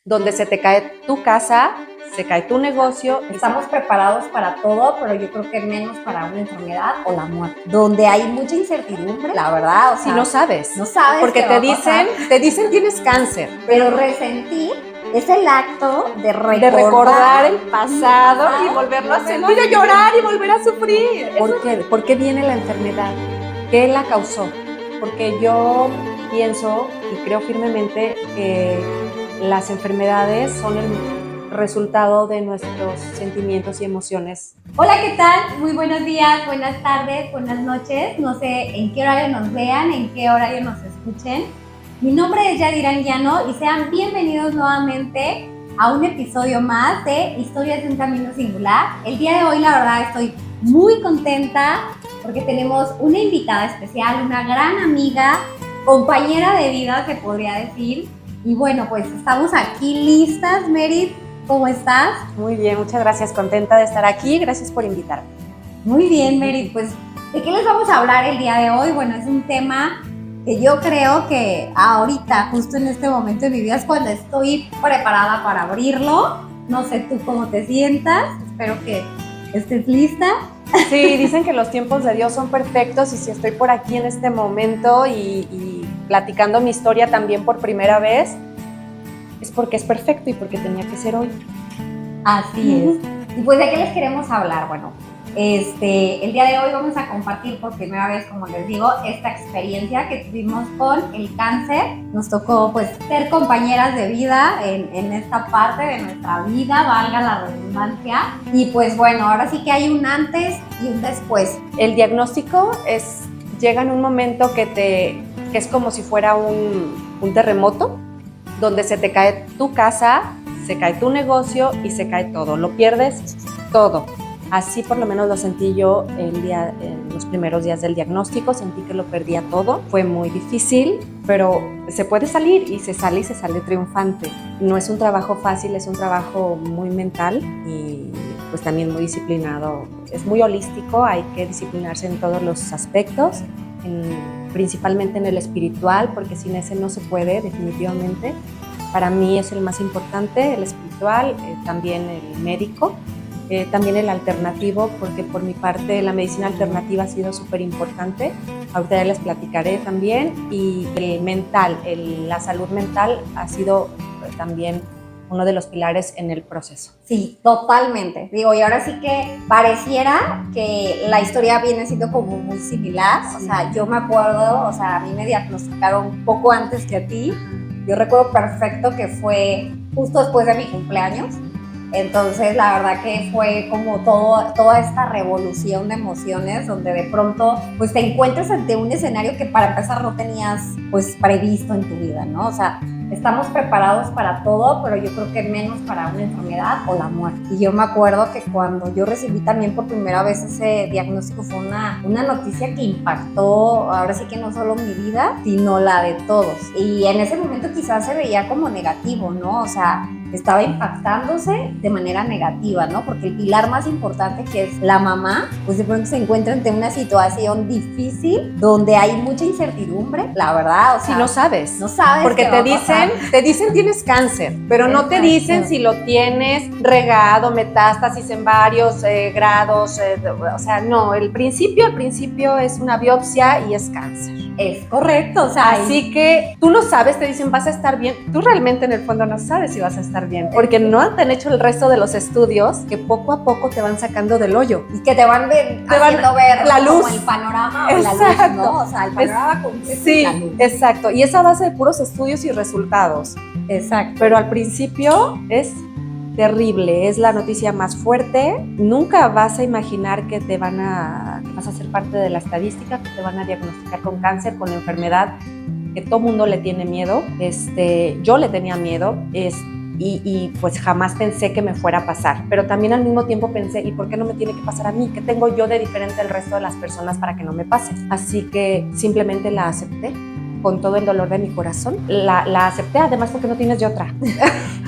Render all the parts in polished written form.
donde se te cae tu casa, se cae tu negocio. Estamos preparados para todo, pero yo creo que menos para una enfermedad o la muerte, donde hay mucha incertidumbre, la verdad. O sea, si no sabes, qué porque va a pasar. te dicen tienes cáncer, Pero resentir es el acto de recordar el pasado y volverlo a sentir, a llorar y volver a sufrir. ¿Por qué viene la enfermedad? ¿Qué la causó? Porque yo pienso y creo firmemente que las enfermedades son el resultado de nuestros sentimientos y emociones. Hola, ¿qué tal? Muy buenos días, buenas tardes, buenas noches. No sé en qué horario nos vean, en qué horario nos escuchen. Mi nombre es Yadira Anguiano y sean bienvenidos nuevamente a un episodio más de Historias de un Camino Singular. El día de hoy, la verdad, estoy muy contenta porque tenemos una invitada especial, una gran amiga, compañera de vida, se podría decir. Y bueno, pues estamos aquí listas, Merit. ¿Cómo estás? Muy bien, muchas gracias, contenta de estar aquí, gracias por invitarme. Muy bien, Merit, pues ¿de qué les vamos a hablar el día de hoy? Bueno, es un tema que yo creo que ahorita, justo en este momento de mi vida, es cuando estoy preparada para abrirlo. No sé tú cómo te sientas, espero que estés lista. Sí, dicen que los tiempos de Dios son perfectos y si estoy por aquí en este momento y platicando mi historia también por primera vez, es porque es perfecto y porque tenía que ser hoy. Así es. Y pues, ¿de qué les queremos hablar? Bueno, el día de hoy vamos a compartir por primera vez, como les digo, esta experiencia que tuvimos con el cáncer. Nos tocó, pues, ser compañeras de vida en esta parte de nuestra vida, valga la redundancia. Y pues, bueno, ahora sí que hay un antes y un después. El diagnóstico llega en un momento que es como si fuera un terremoto, donde se te cae tu casa, se cae tu negocio y se cae todo, lo pierdes todo. Así por lo menos lo sentí yo en los primeros días del diagnóstico, sentí que lo perdía todo, fue muy difícil, pero se puede salir y se sale triunfante. No es un trabajo fácil, es un trabajo muy mental y pues también muy disciplinado, es muy holístico, hay que disciplinarse en todos los aspectos, principalmente en el espiritual, porque sin ese no se puede definitivamente. Para mí es el más importante, el espiritual, también el médico, también el alternativo, porque por mi parte la medicina alternativa ha sido súper importante, ahorita ya les platicaré también, y el mental, la salud mental ha sido también uno de los pilares en el proceso. Sí, totalmente. Digo, y ahora sí que pareciera que la historia viene siendo como muy similar. Sí. O sea, yo me acuerdo, o sea, a mí me diagnosticaron un poco antes que a ti. Yo recuerdo perfecto que fue justo después de mi cumpleaños. Entonces, la verdad que fue como toda esta revolución de emociones donde de pronto pues te encuentras ante un escenario que para empezar no tenías pues previsto en tu vida, ¿no? O sea, estamos preparados para todo, pero yo creo que menos para una enfermedad o la muerte. Y yo me acuerdo que cuando yo recibí también por primera vez ese diagnóstico fue una noticia que impactó, ahora sí que no solo mi vida, sino la de todos. Y en ese momento quizás se veía como negativo, ¿no? O sea, estaba impactándose de manera negativa, ¿no? Porque el pilar más importante, que es la mamá, pues de pronto se encuentra ante una situación difícil donde hay mucha incertidumbre, la verdad. O sea, si no sabes. No sabes. Porque te dicen tienes cáncer, pero no te dicen si lo tienes regado, metástasis en varios grados, o sea, no, el principio es una biopsia y es cáncer. Es correcto, o sea, así que tú no sabes, te dicen vas a estar bien, tú realmente en el fondo no sabes si vas a estar bien, porque no te han hecho el resto de los estudios que poco a poco te van sacando del hoyo. Y que te van haciendo ver la luz. Como el panorama o la luz, ¿no? O sea, el panorama completo. Sí, la luz. Exacto, y es a base de puros estudios y resultados. Exacto. Pero al principio es terrible, es la noticia más fuerte. Nunca vas a imaginar que vas a ser parte de la estadística, que te van a diagnosticar con cáncer, con la enfermedad que todo mundo le tiene miedo. Yo le tenía miedo y pues jamás pensé que me fuera a pasar. Pero también al mismo tiempo pensé, ¿y por qué no me tiene que pasar a mí? ¿Qué tengo yo de diferente al resto de las personas para que no me pase? Así que simplemente la acepté. Con todo el dolor de mi corazón, la acepté, además porque no tienes de otra.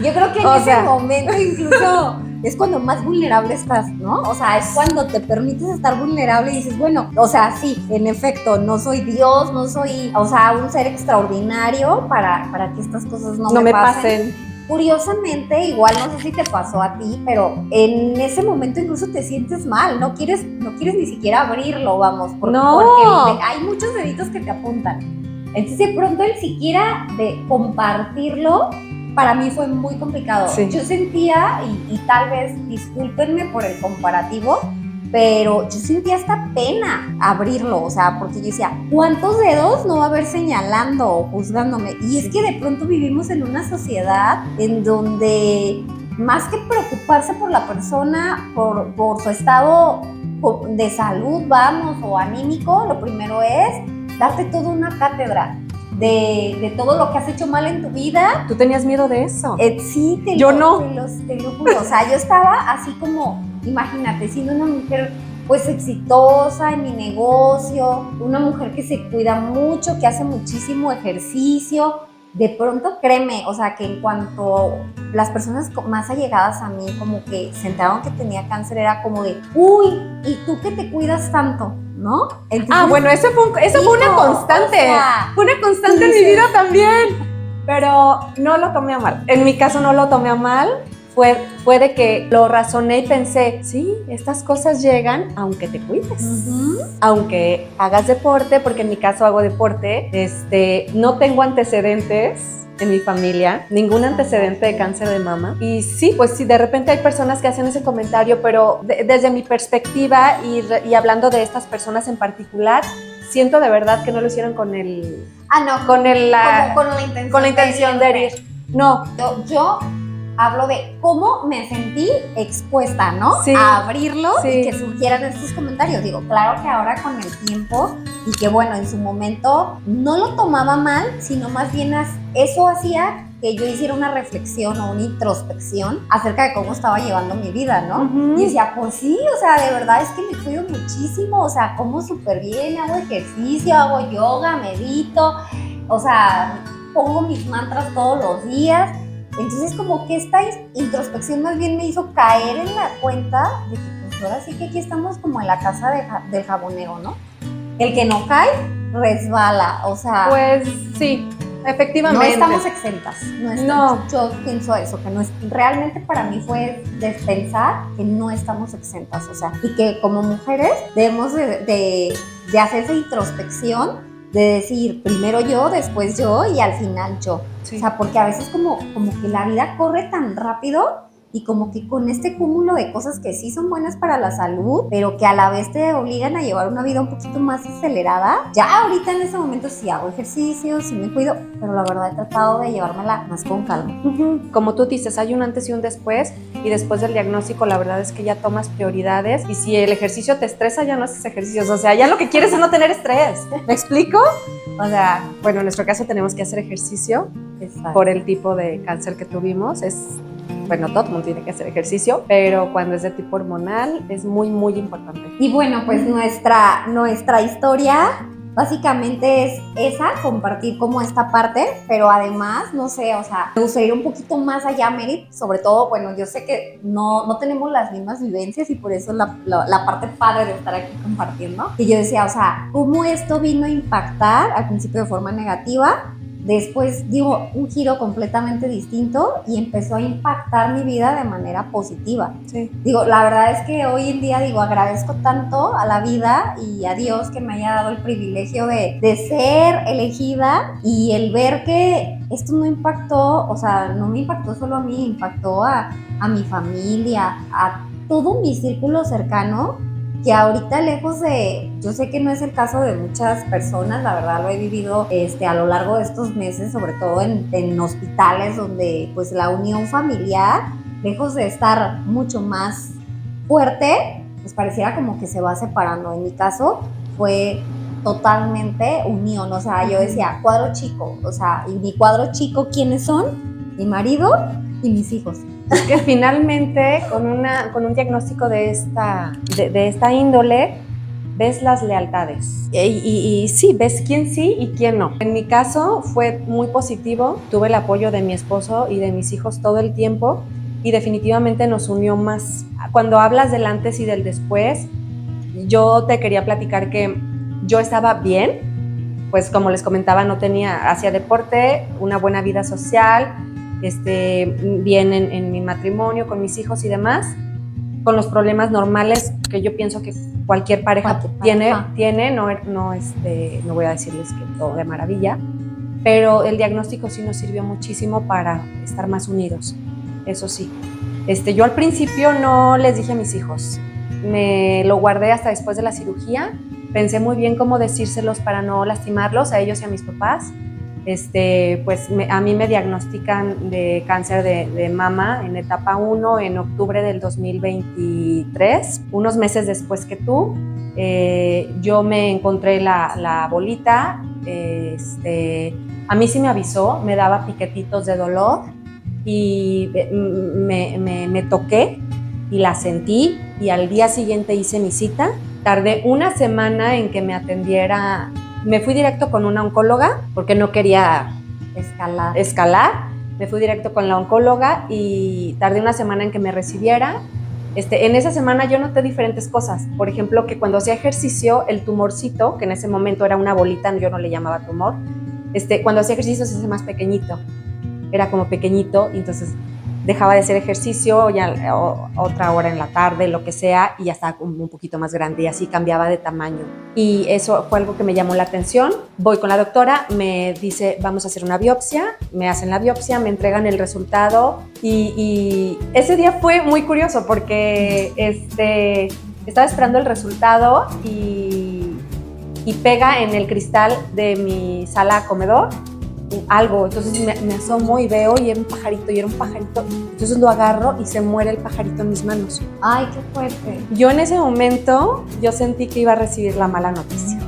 Yo creo que en ese momento incluso es cuando más vulnerable estás, ¿no? O sea, es cuando te permites estar vulnerable y dices, bueno, o sea, sí, en efecto, no soy Dios, no soy, o sea, un ser extraordinario para que estas cosas no me pasen. curiosamente, igual no sé si te pasó a ti, pero en ese momento incluso te sientes mal, no quieres ni siquiera abrirlo, vamos, No. porque hay muchos deditos que te apuntan. Entonces de pronto el siquiera de compartirlo, para mí fue muy complicado. Sí. Yo sentía, y tal vez discúlpenme por el comparativo, pero yo sentía hasta pena abrirlo, o sea, porque yo decía, ¿cuántos dedos no va a haber señalando o juzgándome? Y es que de pronto vivimos en una sociedad en donde más que preocuparse por la persona, por su estado de salud, vamos, o anímico, lo primero es darte toda una cátedra de todo lo que has hecho mal en tu vida. ¿Tú tenías miedo de eso? Sí, yo no. Te lo juro, o sea, yo estaba así como, imagínate, siendo una mujer pues exitosa en mi negocio, una mujer que se cuida mucho, que hace muchísimo ejercicio, de pronto créeme, o sea, que en cuanto las personas más allegadas a mí como que se enteraron que tenía cáncer, era como de, uy, ¿y tú que te cuidas tanto? ¿No? Entonces, bueno, eso fue una constante. O sea, fue una constante en mi vida también. Pero no lo tomé a mal. En mi caso no lo tomé a mal. Fue de que lo razoné y pensé, sí, estas cosas llegan aunque te cuides. Aunque hagas deporte, porque en mi caso hago deporte. No tengo antecedentes en mi familia, ningún antecedente de cáncer de mama. Y sí, pues sí, de repente hay personas que hacen ese comentario, pero desde mi perspectiva y hablando de estas personas en particular, siento de verdad que no lo hicieron con la intención de herir. No. Yo hablo de cómo me sentí expuesta, ¿no? Sí, a abrirlo sí. Y que surgieran estos comentarios. Digo, claro que ahora con el tiempo y que bueno, en su momento no lo tomaba mal, sino más bien eso hacía que yo hiciera una reflexión o una introspección acerca de cómo estaba llevando mi vida, ¿no? Y decía, pues sí, o sea, de verdad es que me cuido muchísimo, o sea, como súper bien, hago ejercicio, hago yoga, medito, o sea, pongo mis mantras todos los días. Entonces como que esta introspección más bien me hizo caer en la cuenta de que pues ahora sí que aquí estamos como en la casa del jabonero, ¿no? El que no cae, resbala, o sea... Pues sí, efectivamente. No estamos exentas. No. Yo pienso eso, que no es, realmente para mí fue pensar que no estamos exentas, o sea, y que como mujeres debemos de hacer esa introspección, de decir primero yo, después yo y al final yo. Sí. O sea, porque a veces como que la vida corre tan rápido y como que con este cúmulo de cosas que sí son buenas para la salud, pero que a la vez te obligan a llevar una vida un poquito más acelerada. Ya ahorita en este momento sí hago ejercicio, sí me cuido, pero la verdad he tratado de llevármela más con calma. Como tú dices, hay un antes y un después, y después del diagnóstico la verdad es que ya tomas prioridades, y si el ejercicio te estresa ya no haces ejercicios, o sea, ya lo que quieres es no tener estrés. ¿Me explico? O sea, bueno, en nuestro caso tenemos que hacer ejercicio. Exacto. Por el tipo de cáncer que tuvimos, bueno, todo el mundo tiene que hacer ejercicio, pero cuando es de tipo hormonal es muy, muy importante. Y bueno, pues nuestra historia básicamente es esa, compartir como esta parte, pero además, no sé, o sea, me gustaría ir un poquito más allá, Merit, sobre todo, bueno, yo sé que no tenemos las mismas vivencias y por eso la parte padre de estar aquí compartiendo. Y yo decía, o sea, cómo esto vino a impactar al principio de forma negativa, después dio un giro completamente distinto y empezó a impactar mi vida de manera positiva. Sí. Digo, la verdad es que hoy en día, agradezco tanto a la vida y a Dios que me haya dado el privilegio de ser elegida, y el ver que esto no impactó, o sea, no me impactó solo a mí, impactó a mi familia, a todo mi círculo cercano, que ahorita lejos de, yo sé que no es el caso de muchas personas, la verdad lo he vivido a lo largo de estos meses, sobre todo en hospitales donde pues la unión familiar, lejos de estar mucho más fuerte, pues pareciera como que se va separando. En mi caso fue totalmente unión, o sea, yo decía cuadro chico, o sea, y mi cuadro chico, ¿quiénes son? Mi marido y mis hijos. Es que finalmente con un diagnóstico de esta índole ves las lealtades y sí, ves quién sí y quién no. En mi caso fue muy positivo, tuve el apoyo de mi esposo y de mis hijos todo el tiempo y definitivamente nos unió más. Cuando hablas del antes y del después, yo te quería platicar que yo estaba bien, pues como les comentaba, hacía deporte, una buena vida social, bien en mi matrimonio, con mis hijos y demás, con los problemas normales que yo pienso que cualquier pareja tiene, no voy a decirles que todo de maravilla, pero el diagnóstico sí nos sirvió muchísimo para estar más unidos, eso sí. Yo al principio no les dije a mis hijos, me lo guardé hasta después de la cirugía, pensé muy bien cómo decírselos para no lastimarlos, a ellos y a mis papás. Pues a mí me diagnostican de cáncer de mama en etapa 1 en octubre del 2023, unos meses después que tú. Yo me encontré la bolita, a mí sí me avisó, me daba piquetitos de dolor y me toqué y la sentí y al día siguiente hice mi cita. Tardé una semana en que me atendiera. Me fui directo con una oncóloga porque no quería escalar. Me fui directo con la oncóloga y tardé una semana en que me recibiera. En esa semana yo noté diferentes cosas. Por ejemplo, que cuando hacía ejercicio, el tumorcito, que en ese momento era una bolita, yo no le llamaba tumor, cuando hacía ejercicio se hace más pequeñito. Era como pequeñito y entonces dejaba de hacer ejercicio ya otra hora en la tarde, lo que sea, y ya estaba como un poquito más grande y así cambiaba de tamaño. Y eso fue algo que me llamó la atención. Voy con la doctora, me dice, vamos a hacer una biopsia, me hacen la biopsia, me entregan el resultado y ese día fue muy curioso porque estaba esperando el resultado y pega en el cristal de mi sala comedor algo, entonces me asomo y veo y era un pajarito, entonces lo agarro y se muere el pajarito en mis manos. ¡Ay, qué fuerte! Yo en ese momento, yo sentí que iba a recibir la mala noticia.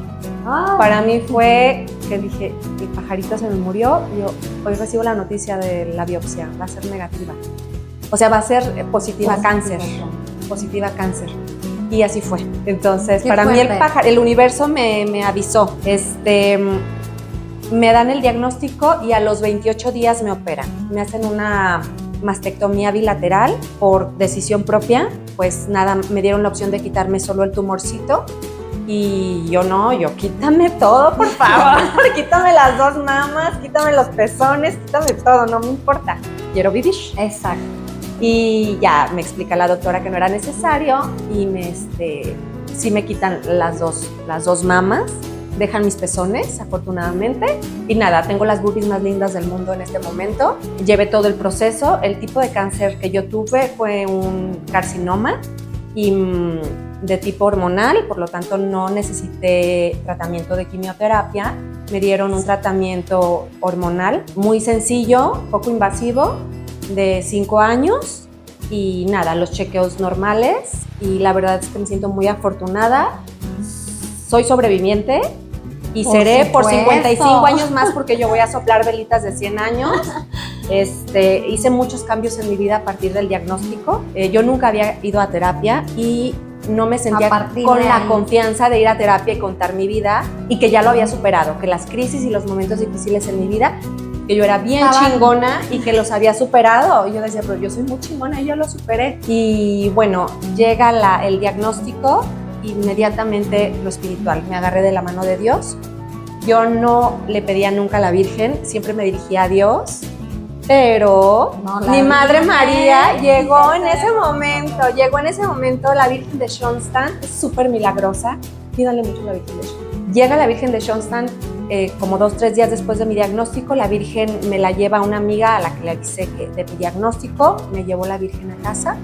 Ay. Para mí fue que dije, el pajarito se me murió, yo hoy recibo la noticia de la biopsia, va a ser negativa. O sea, va a ser positiva cáncer. Y así fue. Entonces, para mí el universo me avisó. Me dan el diagnóstico y a los 28 días me operan. Me hacen una mastectomía bilateral por decisión propia. Pues nada, me dieron la opción de quitarme solo el tumorcito. Y yo quítame todo, por favor. Quítame las 2 mamas, quítame los pezones, quítame todo, no me importa. Quiero vivir. Exacto. Y ya me explica la doctora que no era necesario y sí me quitan las dos mamas. Dejan mis pezones, afortunadamente. Y nada, tengo las boobies más lindas del mundo en este momento. Llevé todo el proceso. El tipo de cáncer que yo tuve fue un carcinoma y de tipo hormonal, por lo tanto no necesité tratamiento de quimioterapia. Me dieron un tratamiento hormonal muy sencillo, poco invasivo, de 5 años. Y nada, los chequeos normales. Y la verdad es que me siento muy afortunada. Soy sobreviviente. Y seré por 55 años más porque yo voy a soplar velitas de 100 años. Hice muchos cambios en mi vida a partir del diagnóstico. Yo nunca había ido a terapia y no me sentía con la confianza de ir a terapia y contar mi vida y que ya lo había superado, que las crisis y los momentos difíciles en mi vida, que yo era bien chingona y que los había superado. Y yo decía, pero yo soy muy chingona y yo lo superé. Y bueno, llega el diagnóstico. Inmediatamente lo espiritual, me agarré de la mano de Dios. Yo no le pedía nunca a la Virgen, siempre me dirigía a Dios, pero mi Madre María llegó en ese momento, la Virgen de Schoenstatt, es súper milagrosa, pídanle mucho a la Virgen de Schoenstatt. Llega la Virgen de Schoenstatt como 2-3 días después de mi diagnóstico, la Virgen me la lleva a una amiga a la que le avisé de mi diagnóstico, me llevó la Virgen a casa.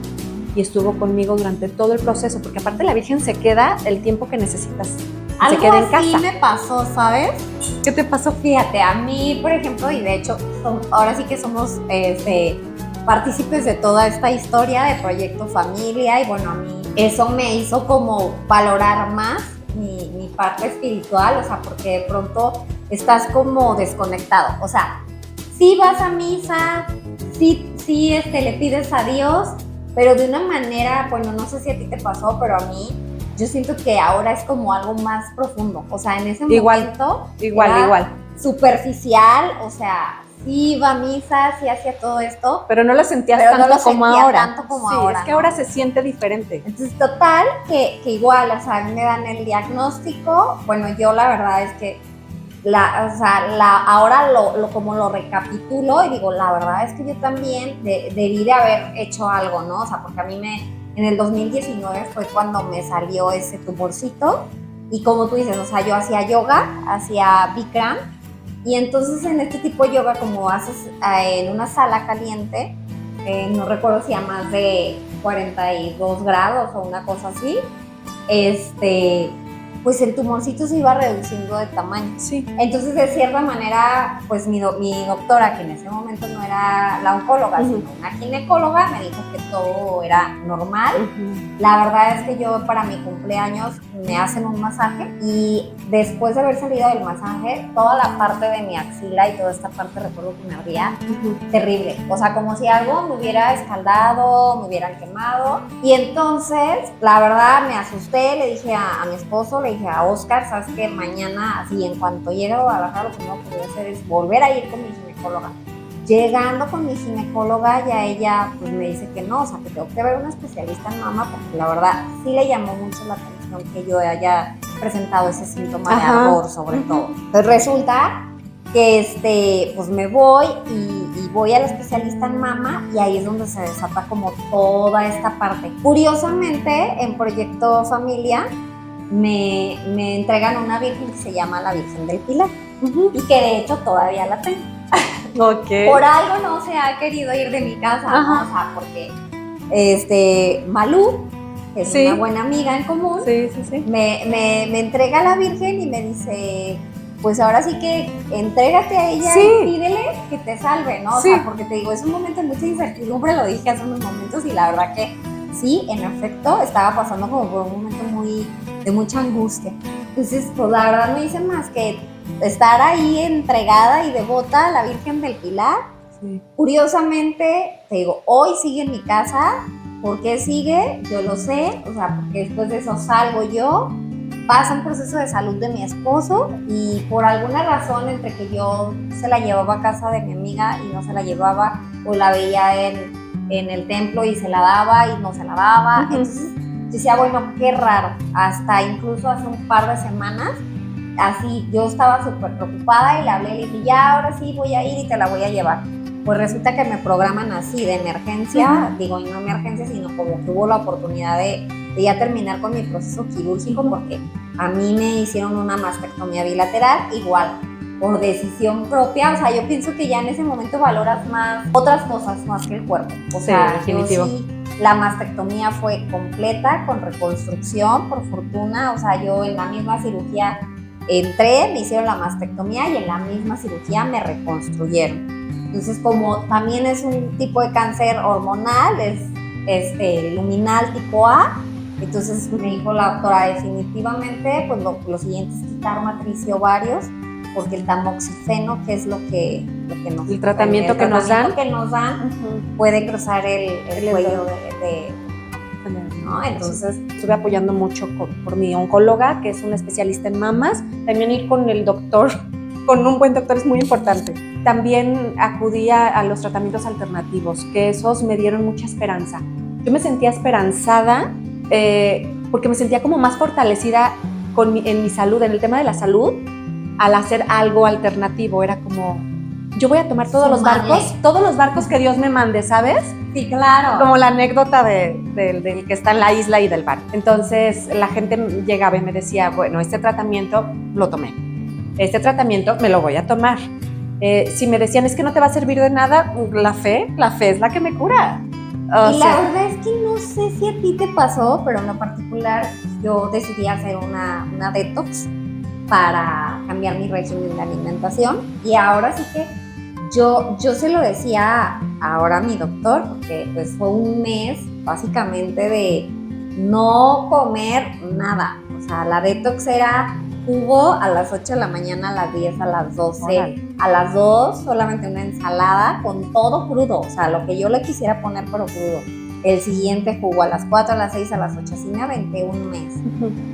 Y estuvo conmigo durante todo el proceso, porque aparte la Virgen se queda el tiempo que necesitas. Se queda en casa. Algo así me pasó, ¿sabes? ¿Qué te pasó? Fíjate, a mí, por ejemplo, y de hecho, ahora sí que somos partícipes de toda esta historia de Proyecto Familia, y bueno, a mí eso me hizo como valorar más mi parte espiritual, o sea, porque de pronto estás como desconectado, o sea, sí vas a misa, sí le pides a Dios, pero de una manera, bueno, no sé si a ti te pasó, pero a mí, yo siento que ahora es como algo más profundo. O sea, en ese momento... Igual. Superficial, o sea, sí iba a misa, sí hacía todo esto. Pero no lo sentías tanto como ahora. Es que ahora se siente diferente. Entonces, total, que igual, o sea, me dan el diagnóstico. Bueno, yo la verdad es que ahora como lo recapitulo y digo, la verdad es que yo también debí de haber hecho algo, ¿no? O sea, porque a mí en el 2019 fue cuando me salió ese tumorcito y como tú dices, o sea, yo hacía yoga, hacía Bikram y entonces en este tipo de yoga como haces en una sala caliente, no recuerdo si a más de 42 grados o una cosa así, pues el tumorcito se iba reduciendo de tamaño. Sí. Entonces, de cierta manera, pues mi doctora, que en ese momento no era la oncóloga, sino una ginecóloga, me dijo que todo era normal. La verdad es que yo para mi cumpleaños me hacen un masaje y después de haber salido del masaje, toda la parte de mi axila y toda esta parte recuerdo que me ardía terrible. O sea, como si algo me hubiera escaldado, me hubieran quemado. Y entonces, la verdad, me asusté, le dije a mi esposo, le dije a Oscar, ¿sabes qué? Mañana, así en cuanto llegue a Guadalajara, lo primero que voy a hacer es volver a ir con mi ginecóloga. Llegando con mi ginecóloga, ya ella pues me dice que no, o sea, que tengo que ver una especialista en mama, porque la verdad sí le llamó mucho la atención que yo haya presentado ese síntoma de ardor, sobre todo. Entonces resulta que pues me voy y voy a la especialista en mama y ahí es donde se desata como toda esta parte. Curiosamente, en Proyecto Familia, me entregan una virgen que se llama la Virgen del Pilar y que de hecho todavía la tengo. Okay. Por algo no se ha querido ir de mi casa, ¿no? O sea, porque Malú, que es una buena amiga en común, me entrega a la Virgen y me dice, pues ahora sí que entrégate a ella y pídele que te salve, ¿no? O sea, porque te digo, es un momento de mucha incertidumbre, lo dije hace unos momentos y la verdad que sí, en efecto, estaba pasando como por un momento de mucha angustia. Entonces, pues la verdad no hice más que estar ahí entregada y devota a la Virgen del Pilar. Curiosamente, te digo, hoy sigue en mi casa. ¿Por qué sigue? Yo lo sé, o sea, porque después de eso salgo yo, pasa un proceso de salud de mi esposo y por alguna razón entre que yo se la llevaba a casa de mi amiga y no se la llevaba, o la veía en el templo y se la daba y no se la daba, entonces decía, bueno, qué raro, hasta incluso hace un par de semanas, así yo estaba súper preocupada y le hablé y le dije, ya, ahora sí voy a ir y te la voy a llevar. Pues resulta que me programan así de emergencia, digo, y no emergencia, sino como que hubo la oportunidad de ya terminar con mi proceso quirúrgico, porque a mí me hicieron una mastectomía bilateral, igual, por decisión propia. O sea, yo pienso que ya en ese momento valoras más otras cosas más que el cuerpo. O sea, definitivo. Yo sí, la mastectomía fue completa, con reconstrucción, por fortuna. O sea, yo en la misma cirugía entré, me hicieron la mastectomía y en la misma cirugía me reconstruyeron. Entonces, como también es un tipo de cáncer hormonal, es luminal tipo A, entonces me dijo la doctora, definitivamente, pues lo siguiente es quitar matriz y ovarios, porque el tamoxifeno, que es lo que nos... El tratamiento que nos dan, puede cruzar el cuello ¿no? Entonces estuve apoyando mucho por mi oncóloga, que es una especialista en mamas. También ir con el doctor, con un buen doctor, es muy importante. También acudí a los tratamientos alternativos, que esos me dieron mucha esperanza. Yo me sentía esperanzada porque me sentía como más fortalecida en mi salud, en el tema de la salud, al hacer algo alternativo. Era como, yo voy a tomar todos los barcos que Dios me mande, ¿sabes? Sí, claro. Como la anécdota del que está en la isla y del bar. Entonces la gente llegaba y me decía, bueno, este tratamiento lo tomé, este tratamiento me lo voy a tomar. Si me decían, es que no te va a servir de nada, la fe es la que me cura. Y la verdad es que no sé si a ti te pasó, pero en lo particular yo decidí hacer una detox para cambiar mi régimen de alimentación, y ahora sí que yo se lo decía ahora a mi doctor, porque pues fue un mes básicamente de no comer nada. O sea, la detox era jugo a las 8 de la mañana, a las 10, a las 12, a las 2 solamente una ensalada con todo crudo, o sea, lo que yo le quisiera poner pero crudo. El siguiente jugo a las 4, a las 6, a las 8, así me aventé un mes.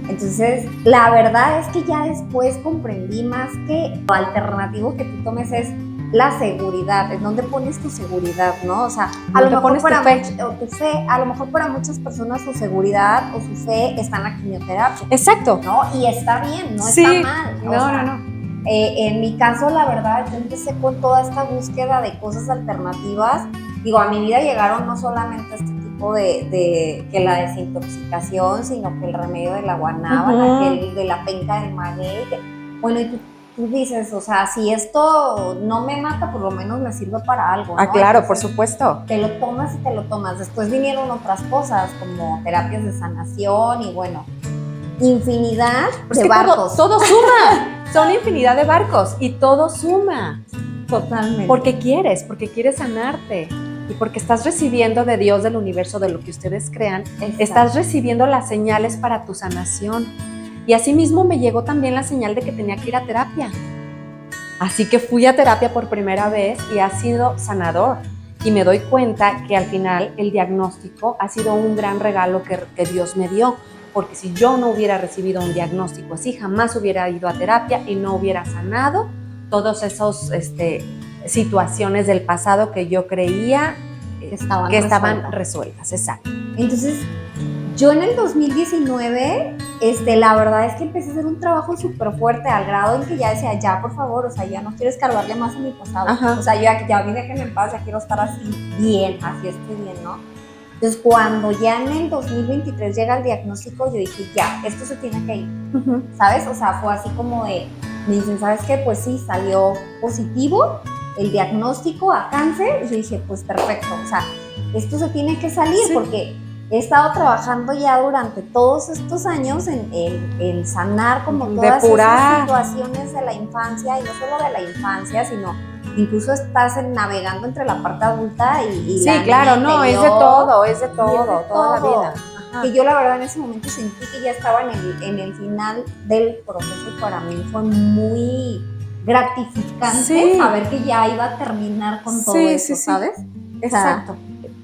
Entonces, la verdad es que ya después comprendí más que lo alternativo que tú tomes es la seguridad, en dónde pones tu seguridad, ¿no? O sea, a lo mejor para tu fe, a lo mejor para muchas personas su seguridad o su fe está en la quimioterapia. Exacto. ¿No? Y está bien, no está mal. No. En mi caso, la verdad, yo empecé con toda esta búsqueda de cosas alternativas. Digo, a mi vida llegaron no solamente este tipo que la desintoxicación, sino que el remedio de la guanábana, que el de la penca del maguey. Bueno, y tú dices, o sea, si esto no me mata, por lo menos me sirve para algo, ¿no? Claro, entonces, por supuesto. Te lo tomas y te lo tomas. Después vinieron otras cosas, como terapias de sanación y bueno, infinidad de barcos. Todo suma. Son infinidad de barcos y todo suma. Totalmente. Porque quieres sanarte. Y porque estás recibiendo de Dios, del universo, de lo que ustedes crean, estás recibiendo las señales para tu sanación. Y asimismo me llegó también la señal de que tenía que ir a terapia. Así que fui a terapia por primera vez y ha sido sanador. Y me doy cuenta que al final el diagnóstico ha sido un gran regalo que Dios me dio. Porque si yo no hubiera recibido un diagnóstico así, jamás hubiera ido a terapia y no hubiera sanado todos esos situaciones del pasado que yo creía que estaban resueltas. Exacto. Entonces, yo en el 2019, la verdad es que empecé a hacer un trabajo súper fuerte al grado en que ya decía, ya por favor, o sea, ya no quiero escarbarle más a mi pasado. Ajá. O sea, ya a mí déjenme en paz, ya quiero estar así bien, así estoy bien, ¿no? Entonces, cuando ya en el 2023 llega el diagnóstico, yo dije, ya, esto se tiene que ir, ¿sabes? O sea, fue así como de, me dicen, ¿sabes qué? Pues sí, salió positivo el diagnóstico a cáncer, y yo dije, pues perfecto, o sea, esto se tiene que salir, sí, porque he estado trabajando ya durante todos estos años en sanar como todas esas situaciones de la infancia, y no solo de la infancia, sino incluso estás navegando entre la parte adulta y sí, la claro, niña no, interior, es de todo, toda la vida. Ajá. Que yo la verdad en ese momento sentí que ya estaba en el final del proceso, y para mí fue muy gratificante saber que ya iba a terminar con todo eso, ¿sabes? Exacto.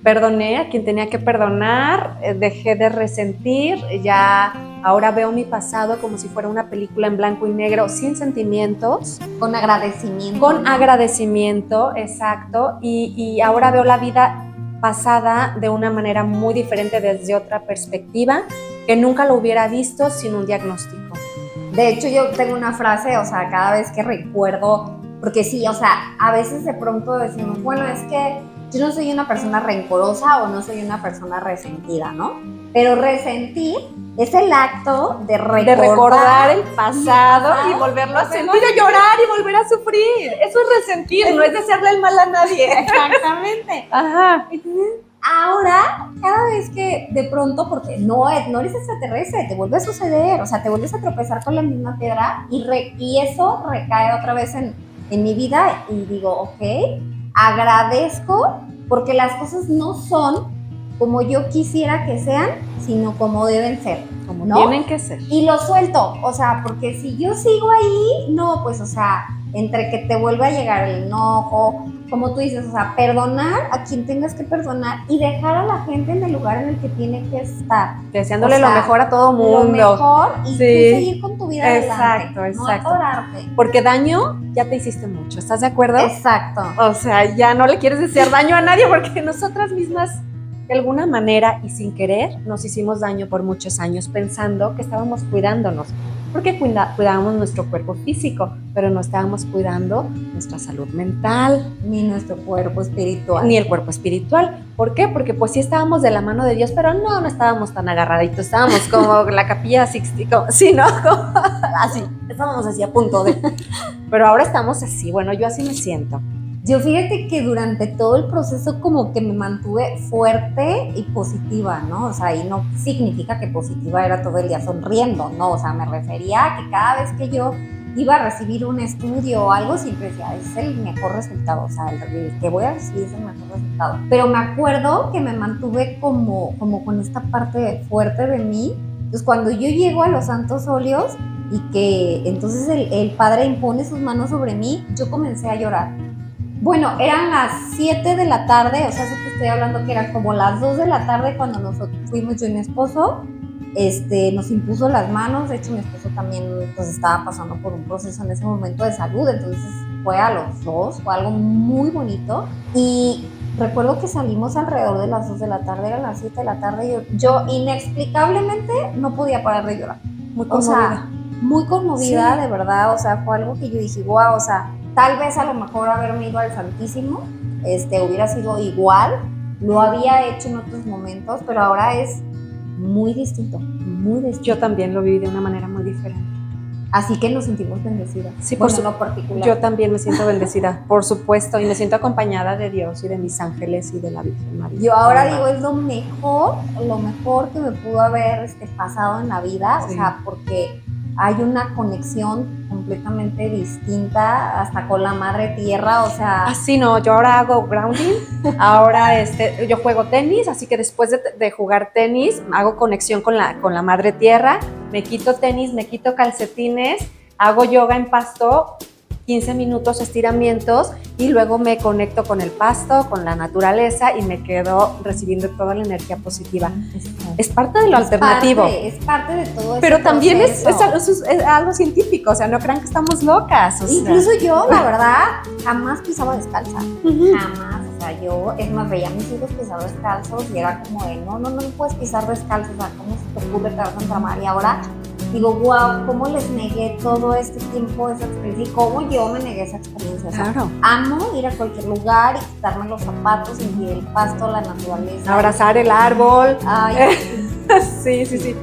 Perdoné a quien tenía que perdonar, dejé de resentir, ya ahora veo mi pasado como si fuera una película en blanco y negro, sin sentimientos. Con agradecimiento. Con agradecimiento, exacto, y ahora veo la vida pasada de una manera muy diferente, desde otra perspectiva, que nunca lo hubiera visto sin un diagnóstico. De hecho, yo tengo una frase, o sea, cada vez que recuerdo, porque sí, o sea, a veces de pronto decimos, bueno, es que yo no soy una persona rencorosa o no soy una persona resentida, ¿no? Pero resentir es el acto de recordar el pasado y volverlo a sentir, a llorar y volver a sufrir. Eso es resentir, no es desearle el mal a nadie. Exactamente. Ajá. Ahora, cada vez que de pronto, porque no eres extraterrestre, te vuelve a suceder, o sea, te vuelves a tropezar con la misma piedra y eso recae otra vez en mi vida, y digo, ok, agradezco porque las cosas no son como yo quisiera que sean, sino como deben ser, como ¿no? Tienen que ser. Y lo suelto, o sea, porque si yo sigo ahí, no, pues, o sea, entre que te vuelve a llegar el enojo, como tú dices, o sea, perdonar a quien tengas que perdonar y dejar a la gente en el lugar en el que tiene que estar. Deseándole, o sea, lo mejor a todo mundo. Lo mejor y tú seguir con tu vida adelante. Exacto. No atorarte. Porque daño ya te hiciste mucho, ¿estás de acuerdo? Exacto. O sea, ya no le quieres desear daño a nadie porque nosotras mismas, de alguna manera y sin querer, nos hicimos daño por muchos años pensando que estábamos cuidándonos. Porque cuidábamos nuestro cuerpo físico, pero no estábamos cuidando nuestra salud mental. Ni nuestro cuerpo espiritual. Ni el cuerpo espiritual. ¿Por qué? Porque pues sí estábamos de la mano de Dios, pero no estábamos tan agarraditos, estábamos como la Capilla Sixtina, sí, ¿no? Como, así, estábamos así a punto de... Pero ahora estamos así, bueno, yo así me siento. Yo fíjate que durante todo el proceso como que me mantuve fuerte y positiva, ¿no? O sea, y no significa que positiva era todo el día sonriendo, ¿no? O sea, me refería a que cada vez que yo iba a recibir un estudio o algo, siempre decía, es el mejor resultado, o sea, el que voy a recibir es el mejor resultado. Pero me acuerdo que me mantuve como con esta parte fuerte de mí. Entonces, cuando yo llego a los santos óleos y que entonces el Padre impone sus manos sobre mí, yo comencé a llorar. Bueno, eran las 7 de la tarde, o sea, eso que estoy hablando que eran como las 2 de la tarde cuando nosotros fuimos, yo y mi esposo, nos impuso las manos. De hecho, mi esposo también pues estaba pasando por un proceso en ese momento de salud, entonces fue a los dos, fue algo muy bonito. Y recuerdo que salimos alrededor de las 2 de la tarde, eran las 7 de la tarde, y yo inexplicablemente no podía parar de llorar. Muy conmovida. O sea, muy conmovida, Sí. de verdad, o sea, fue algo que yo dije, wow, o sea, tal vez a lo mejor haberme ido al Santísimo, hubiera sido igual, lo había hecho en otros momentos, pero ahora es muy distinto, muy distinto. Yo también lo viví de una manera muy diferente. Así que nos sentimos bendecidas. Sí, bueno, por en lo particular. Yo también me siento bendecida, por supuesto, y me siento acompañada de Dios y de mis ángeles y de la Virgen María. Yo ahora digo, es lo mejor que me pudo haber pasado en la vida, Sí. o sea, porque hay una conexión completamente distinta, hasta con la madre tierra, o sea... Así no, yo ahora hago grounding, ahora yo juego tenis, así que después de jugar tenis, hago conexión con la madre tierra, me quito tenis, me quito calcetines, hago yoga en pasto, 15 minutos estiramientos y luego me conecto con el pasto, con la naturaleza y me quedo recibiendo toda la energía positiva. Es parte de lo alternativo. Es parte de todo eso. Pero también es algo científico, o sea, no crean que estamos locas. Incluso yo, la verdad, jamás pisaba descalza. Jamás. O sea, yo, es más, veía a mis hijos pisar descalzos y era como de, no puedes pisar descalzos, o sea, ¿cómo se te ocurre, te vas a entramar? Y ahora digo, wow, ¿cómo les negué todo este tiempo esa experiencia? ¿Y cómo yo me negué esa experiencia? O sea, claro. Amo ir a cualquier lugar y quitarme los zapatos, sentir el pasto, la naturaleza. Abrazar el árbol. Ay, sí.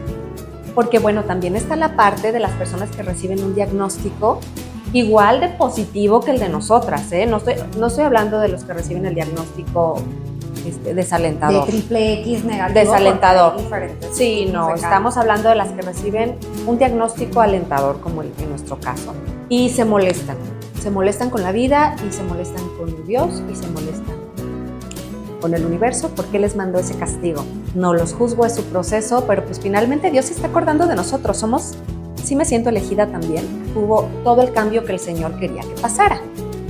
Porque bueno, también está la parte de las personas que reciben un diagnóstico igual de positivo que el de nosotras, ¿eh? No estoy hablando de los que reciben el diagnóstico desalentador. De triple X negativo. Desalentador. Sí, no, estamos hablando de las que reciben un diagnóstico alentador, como en nuestro caso, y se molestan. Se molestan con la vida y se molestan con Dios y se molestan con el universo porque les mandó ese castigo. No los juzgo, es su proceso, pero pues finalmente Dios se está acordando de nosotros. Sí me siento elegida también. Hubo todo el cambio que el Señor quería que pasara,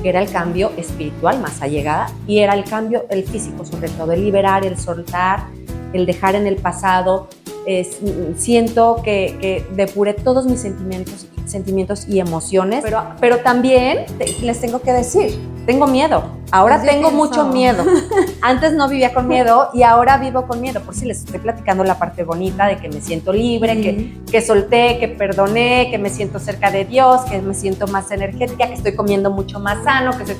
que era el cambio espiritual más allegada y era el cambio, el físico sobre todo, el liberar, el soltar, el dejar en el pasado. Siento que depuré todos mis sentimientos y emociones, pero también les tengo que decir, tengo miedo. Ahora tengo mucho miedo. Antes no vivía con miedo y ahora vivo con miedo. Por si les estoy platicando la parte bonita de que me siento libre, que solté, que perdoné, que me siento cerca de Dios, que me siento más energética, que estoy comiendo mucho más sano, que estoy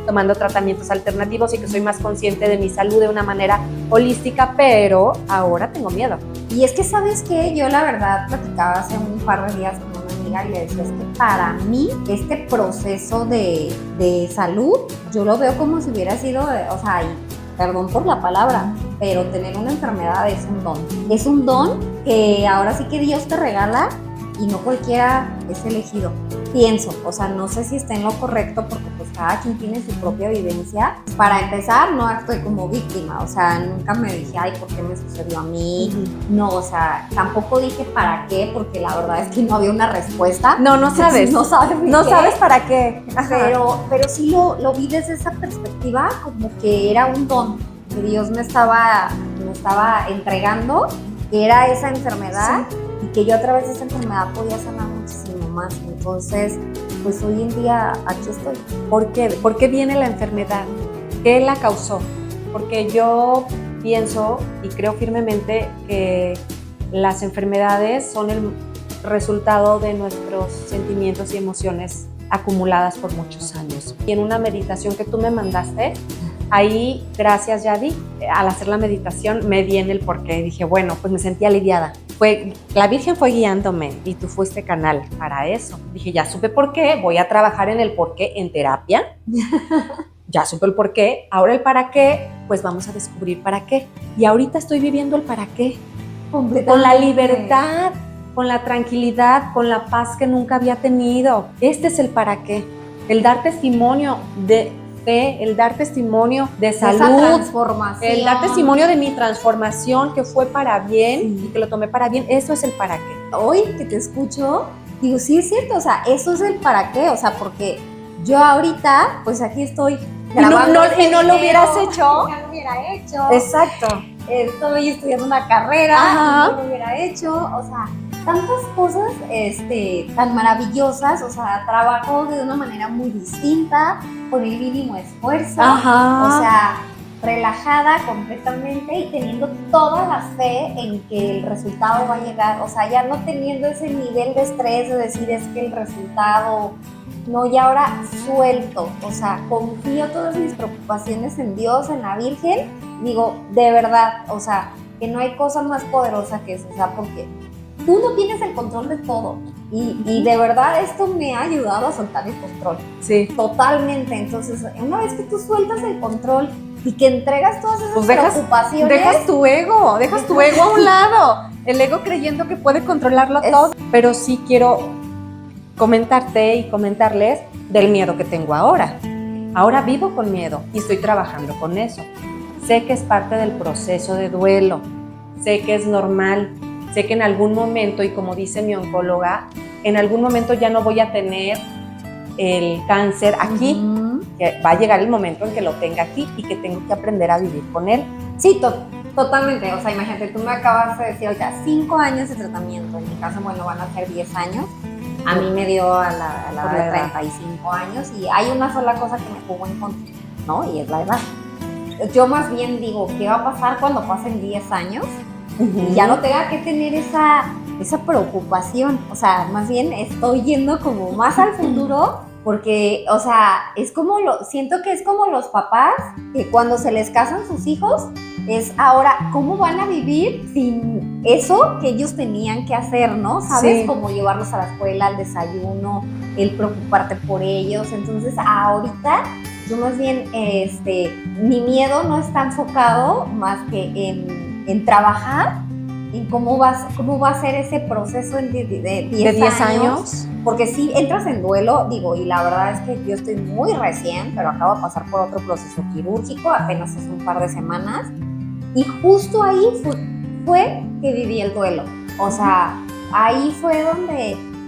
tomando tratamientos alternativos y que soy más consciente de mi salud de una manera holística, pero ahora tengo miedo. Y es que, ¿sabes qué? Yo la verdad platicaba hace un par de días con una amiga y le decía, es que para mí este proceso de salud, yo lo veo como si hubiera sido, o sea, perdón por la palabra, pero tener una enfermedad es un don. Es un don que ahora sí que Dios te regala y no cualquiera es elegido. Pienso, o sea, no sé si está en lo correcto porque pues cada quien tiene su propia vivencia. Para empezar, no actué como víctima, o sea, nunca me dije, ay, ¿por qué me sucedió a mí? No, o sea, tampoco dije para qué, porque la verdad es que no había una respuesta. No sabes. No sabes. No sabes para qué. Pero sí lo vi desde esa perspectiva como que era un don que Dios me estaba entregando, que era esa enfermedad. Sí. Y que yo a través de esa enfermedad podía sanar muchísimo más. Entonces, pues hoy en día aquí estoy. ¿Por qué? ¿Por qué viene la enfermedad? ¿Qué la causó? Porque yo pienso y creo firmemente que las enfermedades son el resultado de nuestros sentimientos y emociones acumuladas por muchos años. Y en una meditación que tú me mandaste, ahí, gracias Yadi, al hacer la meditación me di en el porqué. Dije, bueno, pues me sentí aliviada. La Virgen fue guiándome y tú fuiste canal para eso. Dije, ya supe por qué, voy a trabajar en el porqué en terapia. Ya supe el porqué, ahora el para qué, pues vamos a descubrir para qué. Y ahorita estoy viviendo el para qué. Con la libertad, con la tranquilidad, con la paz que nunca había tenido. Este es el para qué. El dar testimonio de fe, el dar testimonio de salud, el dar testimonio de mi transformación que fue para bien y que lo tomé para bien, eso es el para qué. Hoy que te escucho, digo, sí es cierto, o sea, eso es el para qué, o sea, porque yo ahorita, pues aquí estoy grabando y no lo hubieras hecho. No lo hubiera hecho. Exacto. Estoy estudiando una carrera, no lo hubiera hecho, o sea, tantas cosas tan maravillosas, o sea, trabajo de una manera muy distinta, con el mínimo esfuerzo, o sea, relajada completamente y teniendo toda la fe en que el resultado va a llegar, o sea, ya no teniendo ese nivel de estrés de decir es que el resultado, no, y ahora suelto, o sea, confío todas mis preocupaciones en Dios, en la Virgen, digo, de verdad, o sea, que no hay cosa más poderosa que eso, o sea, porque tú no tienes el control de todo. Y de verdad esto me ha ayudado a soltar el control. Sí. Totalmente. Entonces, una vez que tú sueltas el control y que entregas todas esas Pues preocupaciones. dejas tu ego a un lado. El ego creyendo que puede controlarlo todo. Pero sí quiero comentarte y comentarles del miedo que tengo ahora. Ahora vivo con miedo y estoy trabajando con eso. Sé que es parte del proceso de duelo. Sé que es normal. Sé que en algún momento, y como dice mi oncóloga, en algún momento ya no voy a tener el cáncer aquí, que va a llegar el momento en que lo tenga aquí y que tengo que aprender a vivir con él. Sí, totalmente. O sea, imagínate, tú me acabas de decir, oiga, 5 años de tratamiento. En mi caso, bueno, van a ser 10 años. A mí me dio a la edad de 35 años y hay una sola cosa que me jugó en contra, ¿no? Y es la edad. Yo más bien digo, ¿qué va a pasar cuando pasen 10 años? Y ya no tenga que tener esa preocupación, o sea, más bien estoy yendo como más al futuro, porque, o sea, es como siento que es como los papás, que cuando se les casan sus hijos, es ahora, ¿cómo van a vivir sin eso que ellos tenían que hacer, no? ¿Sabes? Sí. Como llevarlos a la escuela, al desayuno, el preocuparte por ellos, entonces ahorita yo más bien, mi miedo no está enfocado más que en trabajar, en cómo va a ser ese proceso de 10 años. Porque si entras en duelo, digo, y la verdad es que yo estoy muy recién, pero acabo de pasar por otro proceso quirúrgico, apenas hace un par de semanas, y justo ahí fue que viví el duelo. O sea, ahí fue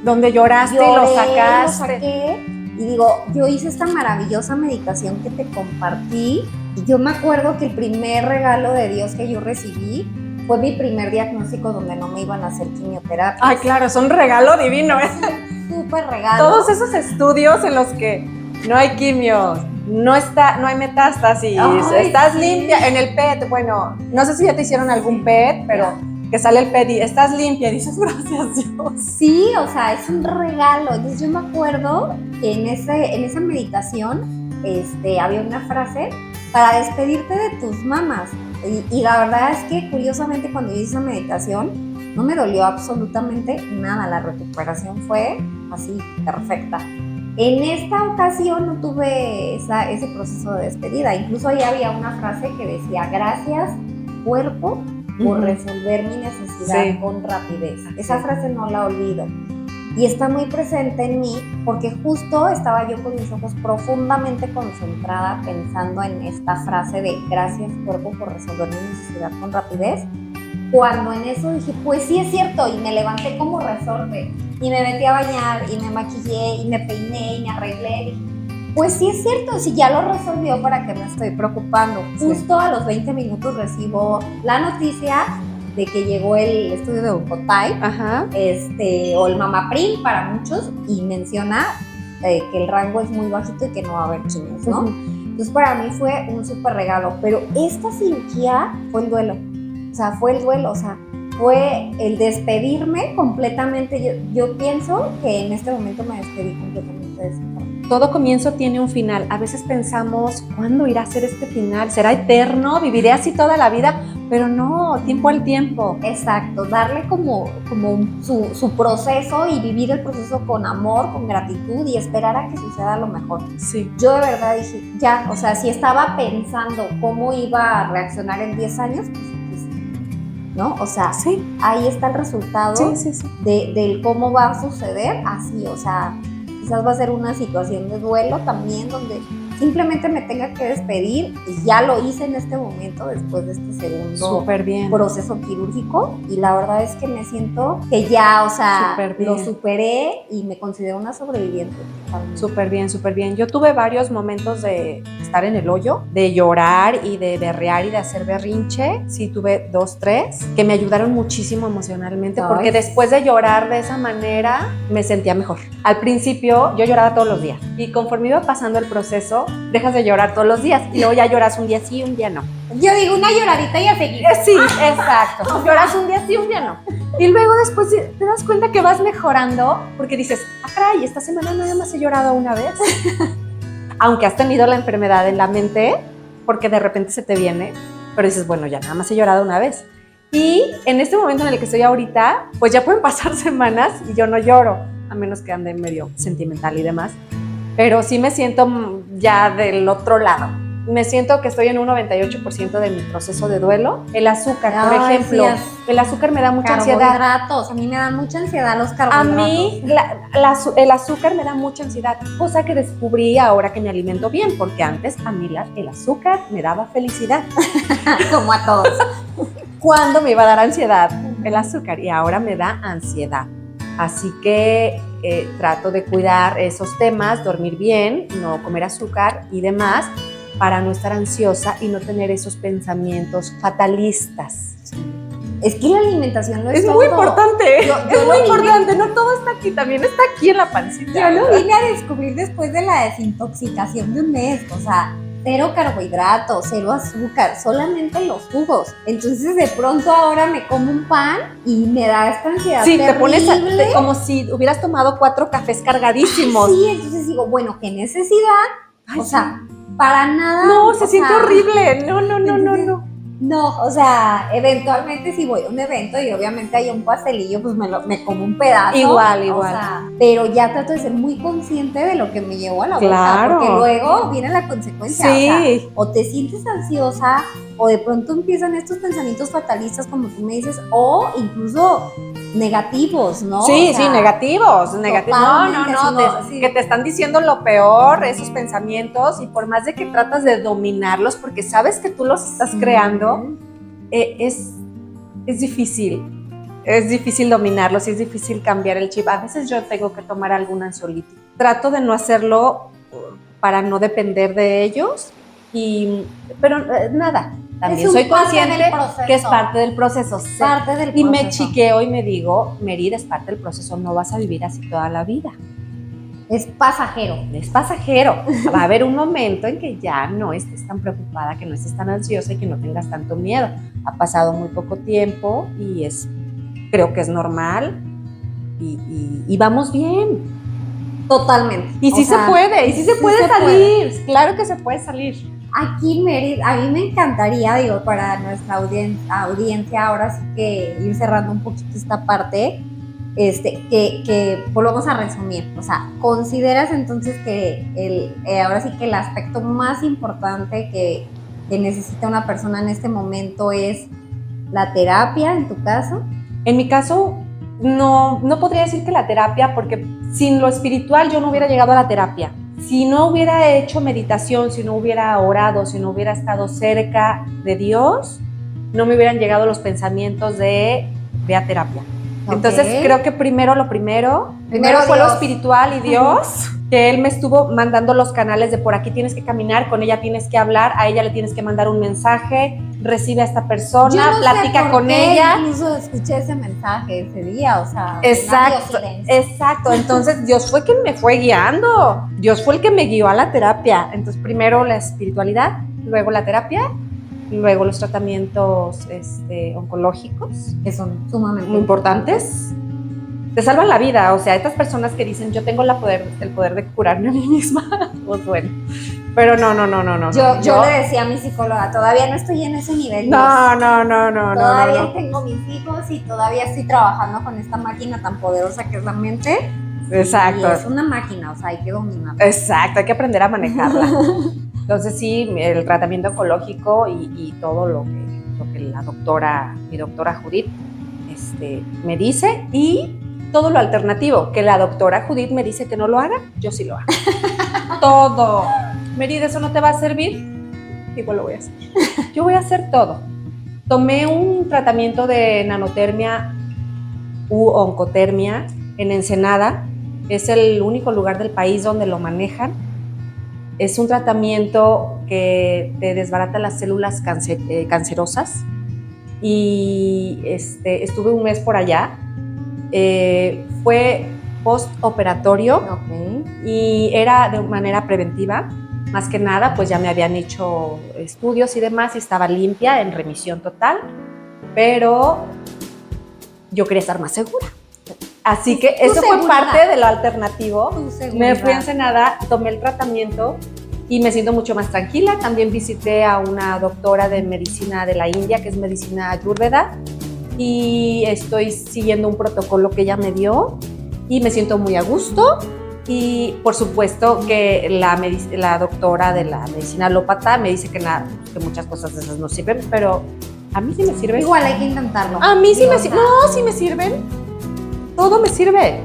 donde lloraste y lo sacaste. Y digo, yo hice esta maravillosa meditación que te compartí. Y yo me acuerdo que el primer regalo de Dios que yo recibí fue mi primer diagnóstico donde no me iban a hacer quimioterapia. Ay, claro, es un regalo divino. Súper regalo. Todos esos estudios en los que no hay quimios, no hay metástasis, estás limpia. En el PET, bueno, no sé si ya te hicieron algún PET, pero que sale el PET y estás limpia y dices, gracias Dios. Sí, o sea, es un regalo. Entonces yo me acuerdo que en esa meditación había una frase para despedirte de tus mamás. Y la verdad es que curiosamente cuando yo hice esa meditación no me dolió absolutamente nada. La recuperación fue así, perfecta. En esta ocasión no tuve ese proceso de despedida. Incluso ahí había una frase que decía, gracias cuerpo por resolver mi necesidad con rapidez. Esa frase no la olvido. Y está muy presente en mí porque justo estaba yo con mis ojos profundamente concentrada pensando en esta frase de gracias cuerpo por resolver mi necesidad con rapidez, cuando en eso dije, pues sí es cierto, y me levanté como resorte y me metí a bañar y me maquillé y me peiné y me arreglé. Y dije, pues sí es cierto, si ya lo resolvió, ¿para qué me estoy preocupando? Justo a los 20 minutos recibo la noticia de que llegó el estudio de Oncotype, o el Mamaprim para muchos, y menciona que el rango es muy bajito y que no va a haber quimios, ¿no? Entonces para mí fue un súper regalo, pero esta cirugía fue el duelo, fue el despedirme completamente. Yo pienso que en este momento me despedí completamente de ese trabajo. Todo comienzo tiene un final. A veces pensamos, ¿cuándo irá a ser este final? ¿Será eterno? ¿Viviré así toda la vida? Pero no, tiempo al tiempo. Exacto, darle como su proceso y vivir el proceso con amor, con gratitud y esperar a que suceda lo mejor. Sí. Yo de verdad dije, ya, o sea, si estaba pensando cómo iba a reaccionar en 10 años, pues, ¿no? O sea, ahí está el resultado del cómo va a suceder, así, o sea, quizás va a ser una situación de duelo también donde simplemente me tenga que despedir y ya lo hice en este momento después de este segundo proceso quirúrgico y la verdad es que me siento que ya, o sea, lo superé y me considero una sobreviviente. Súper bien, súper bien. Yo tuve varios momentos de estar en el hoyo, de llorar y de berrear y de hacer berrinche. Sí, tuve 2, 3, que me ayudaron muchísimo emocionalmente, porque después de llorar de esa manera me sentía mejor. Al principio yo lloraba todos los días y conforme iba pasando el proceso, dejas de llorar todos los días y luego ya lloras un día sí, un día no. Yo digo una lloradita y a seguir. Sí, exacto. Lloras un día sí, un día no. Y luego después te das cuenta que vas mejorando porque dices, caray, esta semana nada más he llorado una vez. Aunque has tenido la enfermedad en la mente, porque de repente se te viene, pero dices, bueno, ya nada más he llorado una vez. Y en este momento en el que estoy ahorita, pues ya pueden pasar semanas y yo no lloro, a menos que ande medio sentimental y demás. Pero sí me siento ya del otro lado. Me siento que estoy en un 98% de mi proceso de duelo. El azúcar, por ejemplo, el azúcar me da mucha ansiedad. Carbohidratos, a mí me dan mucha ansiedad los carbohidratos. A mí el azúcar me da mucha ansiedad, cosa que descubrí ahora que me alimento bien, porque antes a mí el azúcar me daba felicidad. Como a todos. ¿Cuándo me iba a dar ansiedad el azúcar? Y ahora me da ansiedad. Así que trato de cuidar esos temas, dormir bien, no comer azúcar y demás, para no estar ansiosa y no tener esos pensamientos fatalistas. Es que la alimentación no es todo. Muy importante. Es muy importante. No todo está aquí, también está aquí en la pancita. Yo lo vine a descubrir después de la desintoxicación de un mes. O sea, 0 carbohidratos, 0 azúcar, solamente los jugos. Entonces de pronto ahora me como un pan y me da esta ansiedad terrible. Te pones como si hubieras tomado 4 cafés cargadísimos. Sí, entonces digo, bueno, qué necesidad. O sea, para nada. No, se siente horrible. No. No, o sea, eventualmente si voy a un evento y obviamente hay un pastelillo, pues me como un pedazo. Igual. O sea, pero ya trato de ser muy consciente de lo que me llevo a la boca. Claro. Porque luego viene la consecuencia. Sí. O te sientes ansiosa, o de pronto empiezan estos pensamientos fatalistas, como tú me dices, o incluso negativos, ¿no? Sí, negativos. No, sí. Que te están diciendo lo peor, esos pensamientos, y por más de que tratas de dominarlos, porque sabes que tú los estás creando, es difícil. Es difícil dominarlos y es difícil cambiar el chip. A veces yo tengo que tomar algún ansiolítico. Trato de no hacerlo para no depender de ellos, pero nada. También soy consciente que es parte del proceso. Y me chiqueo y me digo, Merida, es parte del proceso, no vas a vivir así toda la vida. Es pasajero. Es pasajero. Va a haber un momento en que ya no estés tan preocupada, que no estés tan ansiosa y que no tengas tanto miedo. Ha pasado muy poco tiempo y creo que es normal y vamos bien. Totalmente. Y sí se puede salir. Claro que se puede salir. Aquí, Mérida, a mí me encantaría, digo, para nuestra audiencia ahora sí que ir cerrando un poquito esta parte, que volvamos a resumir. O sea, ¿consideras entonces que ahora sí que el aspecto más importante que necesita una persona en este momento es la terapia, en tu caso? En mi caso, no podría decir que la terapia, porque sin lo espiritual yo no hubiera llegado a la terapia. Si no hubiera hecho meditación, si no hubiera orado, si no hubiera estado cerca de Dios, no me hubieran llegado los pensamientos de ve a terapia. Okay. Entonces creo que primero fue lo espiritual y Dios, que Él me estuvo mandando los canales de por aquí tienes que caminar, con ella tienes que hablar, a ella le tienes que mandar un mensaje, recibe a esta persona, platica con ella. Incluso escuché ese mensaje ese día, o sea. Exacto. Entonces Dios fue quien me fue guiando. Dios fue el que me guió a la terapia. Entonces primero la espiritualidad, luego la terapia, luego los tratamientos oncológicos, que son sumamente importantes. Te salvan la vida, o sea, estas personas que dicen yo tengo el poder de curarme a mí misma, pues bueno, pero no. Yo le decía a mi psicóloga, todavía no estoy en ese nivel. No. Todavía tengo mis hijos y todavía estoy trabajando con esta máquina tan poderosa que es la mente. Exacto. Y es una máquina, o sea, hay que dominarla. Exacto, hay que aprender a manejarla. Entonces sí, el tratamiento oncológico y todo lo que mi doctora Judith me dice, y todo lo alternativo, que la doctora Judith me dice que no lo haga, yo sí lo hago. Todo. Merida, ¿eso no te va a servir? Igual lo voy a hacer. Yo voy a hacer todo. Tomé un tratamiento de nanotermia u oncotermia en Ensenada, Es el único lugar del país donde lo manejan. Es un tratamiento que te desbarata las células cancerosas y estuve un mes por allá. Fue postoperatorio. Ok. Y era de manera preventiva. Más que nada, pues ya me habían hecho estudios y demás y estaba limpia, en remisión total, pero yo quería estar más segura. Así que Tu eso fue seguridad. parte de lo alternativo. Tu seguridad. Me fui a Ensenada, tomé el tratamiento y me siento mucho más tranquila. También visité a una doctora de medicina de la India, que es medicina ayurveda, y estoy siguiendo un protocolo que ella me dio y me siento muy a gusto. Y por supuesto que la doctora de la medicina alópata me dice que muchas cosas de esas no sirven, pero a mí sí me sirven. Igual hay que intentarlo. A mí sí Digo, me o sea, sirven. No, sí me sirven. Todo me sirve.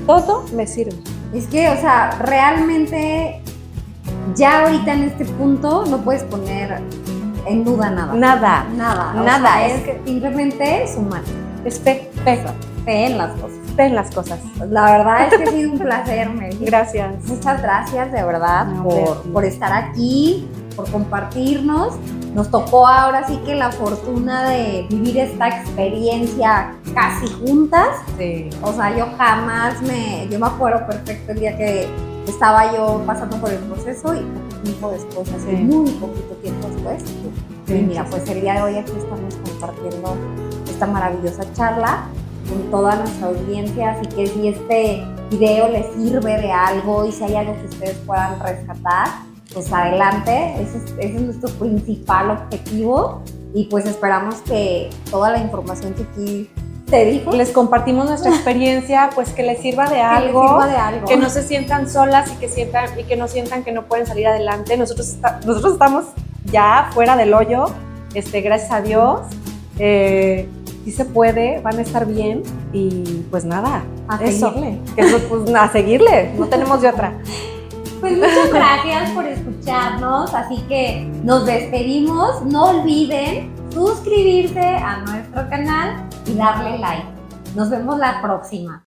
Todo me sirve. Es que, o sea, realmente ya ahorita en este punto no puedes poner en duda nada. Nada. Nada. Nada. O sea, es que simplemente sumar. Es fe En las cosas. en las cosas. La verdad es que ha sido un placer, Meli. Gracias. Muchas gracias, de verdad, No, por estar aquí, por compartirnos. Nos tocó ahora sí que la fortuna de vivir esta experiencia casi juntas. Sí. O sea, yo me acuerdo perfecto el día que estaba yo pasando por el proceso y poco tiempo después, así Sí. muy poquito tiempo después. Sí. Y mira, pues el día de hoy aquí estamos compartiendo esta maravillosa charla con toda nuestra audiencia, así que si este video les sirve de algo y si hay algo que ustedes puedan rescatar, pues adelante, ese es nuestro principal objetivo y pues esperamos que toda la información que aquí te dijo Les compartimos nuestra experiencia, pues que les sirva de algo. les sirva de algo. Que no se sientan solas y que no sientan que no pueden salir adelante. Nosotros estamos ya fuera del hoyo, gracias a Dios. Sí se puede, van a estar bien y pues nada, A eso. seguirle. Eso, pues, a seguirle, no tenemos de otra. Pues muchas gracias por escucharnos, así que nos despedimos. No olviden suscribirse a nuestro canal y darle like. Nos vemos la próxima.